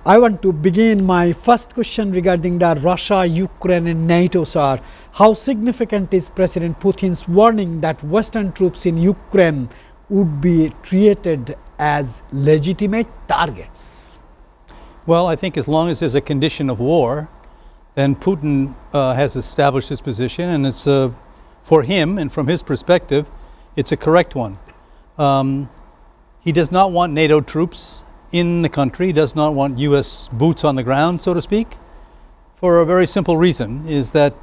I want to begin my first question regarding the Russia, Ukraine and NATO, sir. How significant is President Putin's warning that Western troops in Ukraine would be treated as legitimate targets? Well, I think as long as there's a condition of war, then Putin has established his position, and it's for him and from his perspective, it's a correct one. He does not want NATO troops in the country, he does not want U.S. boots on the ground, so to speak, for a very simple reason, is that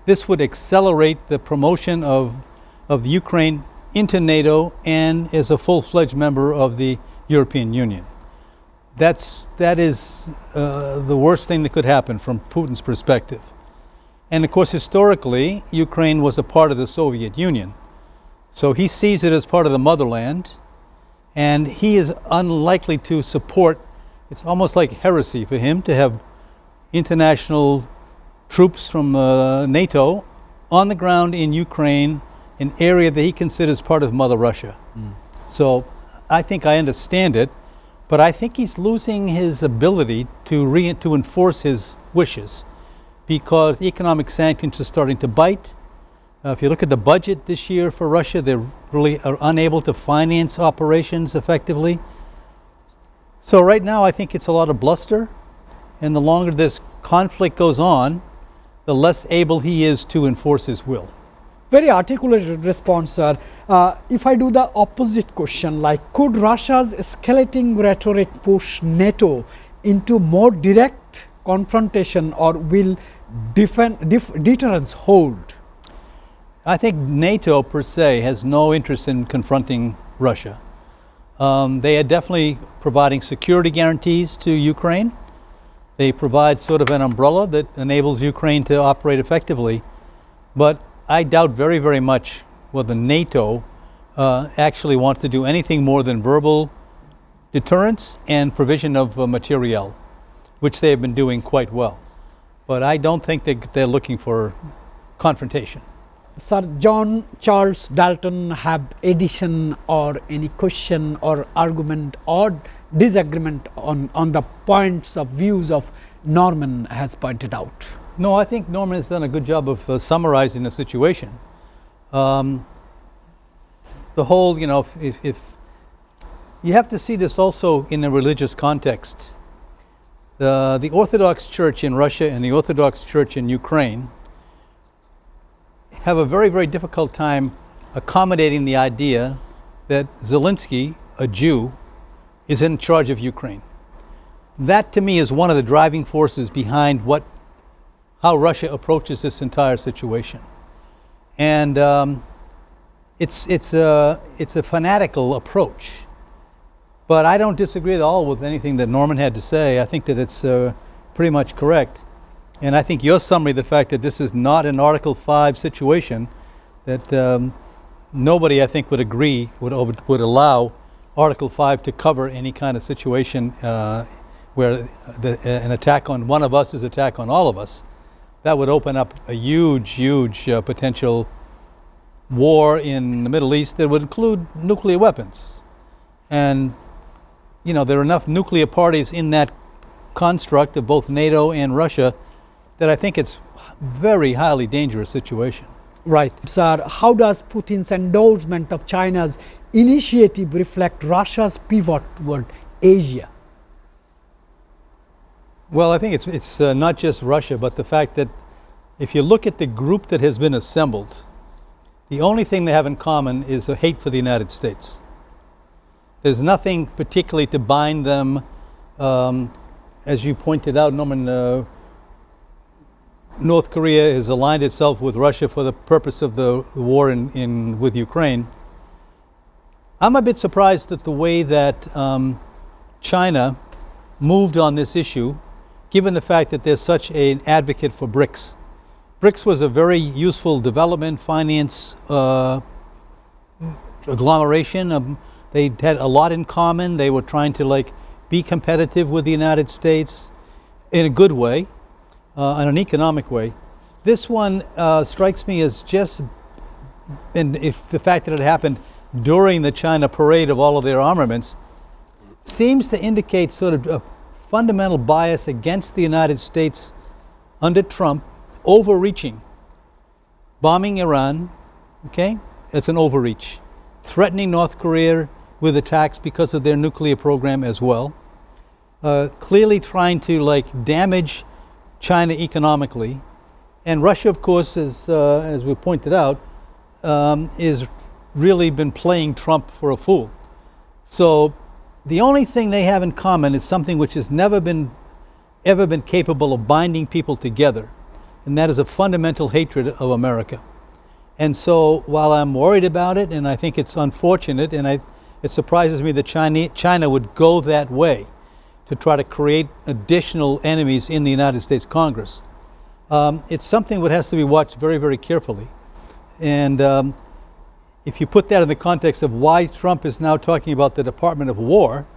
this would accelerate the promotion of the Ukraine into NATO and as a full-fledged member of the European Union. That is the worst thing that could happen from Putin's perspective. And of course, historically, Ukraine was a part of the Soviet Union. So he sees it as part of the motherland, and he is unlikely to support, it's almost like heresy for him to have international troops from NATO on the ground in Ukraine, an area that he considers part of Mother Russia. So I think I understand it, but I think he's losing his ability to enforce his wishes because economic sanctions are starting to bite. If you look at the budget this year for Russia, they really are unable to finance operations effectively. So right now I think it's a lot of bluster, and the longer this conflict goes on, the less able he is to enforce his will. Very articulate response, sir. If I do the opposite question, like could Russia's escalating rhetoric push NATO into more direct confrontation, or will deterrence hold? I think NATO per se has no interest in confronting Russia. They are definitely providing security guarantees to Ukraine. They provide sort of an umbrella that enables Ukraine to operate effectively. But I doubt very, very much whether NATO actually wants to do anything more than verbal deterrence and provision of materiel, which they have been doing quite well. But I don't think they're looking for confrontation. Sir, Charles Dalton have addition or any question or argument or disagreement on the points of views of Norman has pointed out? No, I think Norman has done a good job of summarizing the situation. The whole, if you have to see this also in a religious context. The Orthodox Church in Russia and the Orthodox Church in Ukraine have a very, very difficult time accommodating the idea that Zelensky, a Jew, is in charge of Ukraine. That to me is one of the driving forces behind how Russia approaches this entire situation. And it's a fanatical approach. But I don't disagree at all with anything that Norman had to say. I think that it's pretty much correct. And I think your summary, the fact that this is not an Article 5 situation, that nobody, I think, would agree, would allow Article 5 to cover any kind of situation where an attack on one of us is an attack on all of us. That would open up a huge, huge potential war in the Middle East that would include nuclear weapons. And, there are enough nuclear parties in that construct of both NATO and Russia that I think it's a very highly dangerous situation. Right. Sir, how does Putin's endorsement of China's initiative reflect Russia's pivot toward Asia? Well, I think it's not just Russia, but the fact that if you look at the group that has been assembled, the only thing they have in common is a hate for the United States. There's nothing particularly to bind them. As you pointed out, Norman, North Korea has aligned itself with Russia for the purpose of the war with Ukraine. I'm a bit surprised at the way that China moved on this issue, given the fact that there's such an advocate for BRICS. BRICS was a very useful development finance agglomeration. They had a lot in common. They were trying to be competitive with the United States in a good way, in an economic way. This one strikes me as just, and if the fact that it happened during the China parade of all of their armaments, seems to indicate sort of a fundamental bias against the United States under Trump, overreaching. Bombing Iran, okay, it's an overreach. Threatening North Korea with attacks because of their nuclear program as well. Clearly trying to damage China economically. And Russia, of course, as we pointed out, is really been playing Trump for a fool. So the only thing they have in common is something which has never been ever been capable of binding people together, and that is a fundamental hatred of America. And so while I'm worried about it, and I think it's unfortunate, and it surprises me that China would go that way to try to create additional enemies in the United States Congress. It's something that has to be watched very, very carefully. And if you put that in the context of why Trump is now talking about the Department of War,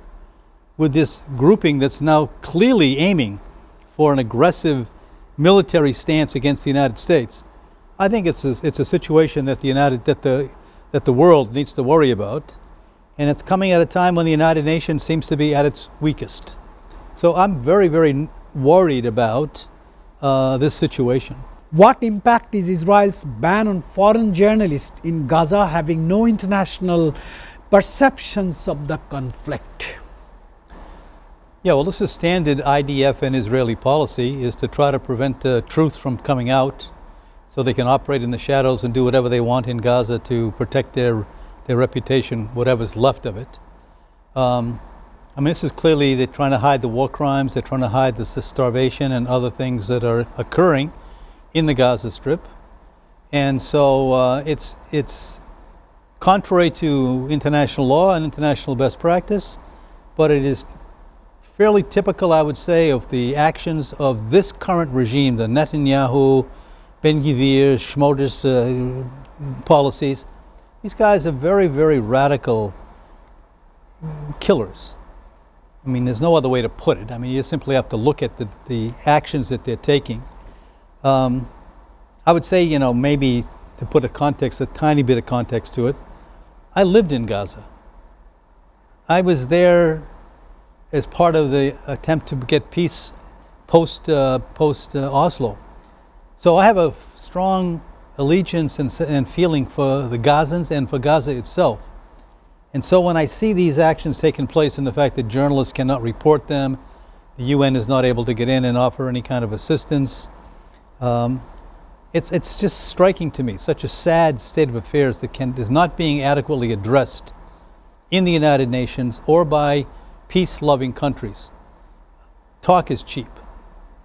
with this grouping that's now clearly aiming for an aggressive military stance against the United States, I think it's a situation that the world needs to worry about, and it's coming at a time when the United Nations seems to be at its weakest. So I'm very, very worried about this situation. What impact is Israel's ban on foreign journalists in Gaza having no international perceptions of the conflict? Yeah, well, this is standard IDF and Israeli policy, is to try to prevent the truth from coming out so they can operate in the shadows and do whatever they want in Gaza to protect their reputation, whatever's left of it. I mean, this is clearly, they're trying to hide the war crimes, they're trying to hide the starvation and other things that are occurring in the Gaza Strip. And so it's contrary to international law and international best practice, but it is fairly typical, I would say, of the actions of this current regime, the Netanyahu, Ben-Gvir, Schmoder's policies. These guys are very, very radical killers. I mean, there's no other way to put it. I mean, you simply have to look at the actions that they're taking. I would say, maybe to put a tiny bit of context to it, I lived in Gaza. I was there as part of the attempt to get peace post Oslo. So I have a strong allegiance and feeling for the Gazans and for Gaza itself. And so when I see these actions taking place and the fact that journalists cannot report them, the UN is not able to get in and offer any kind of assistance, it's just striking to me, such a sad state of affairs that is not being adequately addressed in the United Nations or by peace-loving countries. Talk is cheap.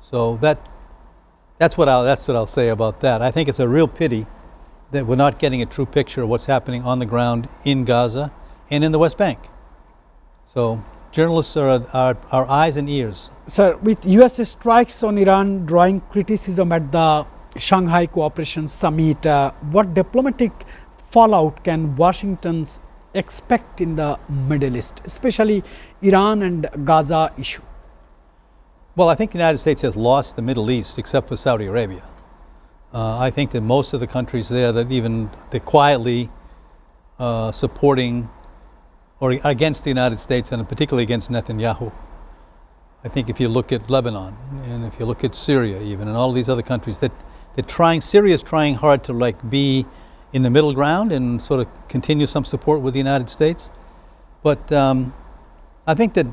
So that's what I'll say about that. I think it's a real pity that we're not getting a true picture of what's happening on the ground in Gaza and in the West Bank. So journalists are our eyes and ears. Sir, with US strikes on Iran drawing criticism at the Shanghai Cooperation Summit, what diplomatic fallout can Washington expect in the Middle East, especially Iran and Gaza issue? Well, I think the United States has lost the Middle East except for Saudi Arabia. I think that most of the countries there they're quietly supporting or against the United States, and particularly against Netanyahu. I think if you look at Lebanon and if you look at Syria even and all these other countries, Syria's trying hard to be in the middle ground and sort of continue some support with the United States. But I think that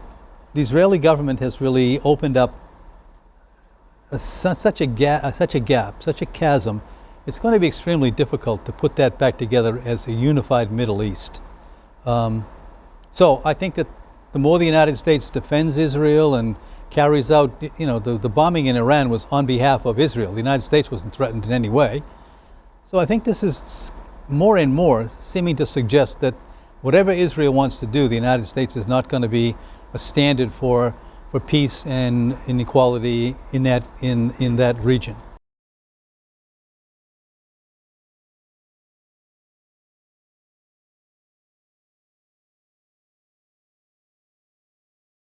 the Israeli government has really opened up such a gap, such a chasm. It's going to be extremely difficult to put that back together as a unified Middle East. So I think that the more the United States defends Israel and carries out, the bombing in Iran was on behalf of Israel. The United States wasn't threatened in any way. So I think this is more and more seeming to suggest that whatever Israel wants to do, the United States is not going to be a standard for peace and inequality in that region.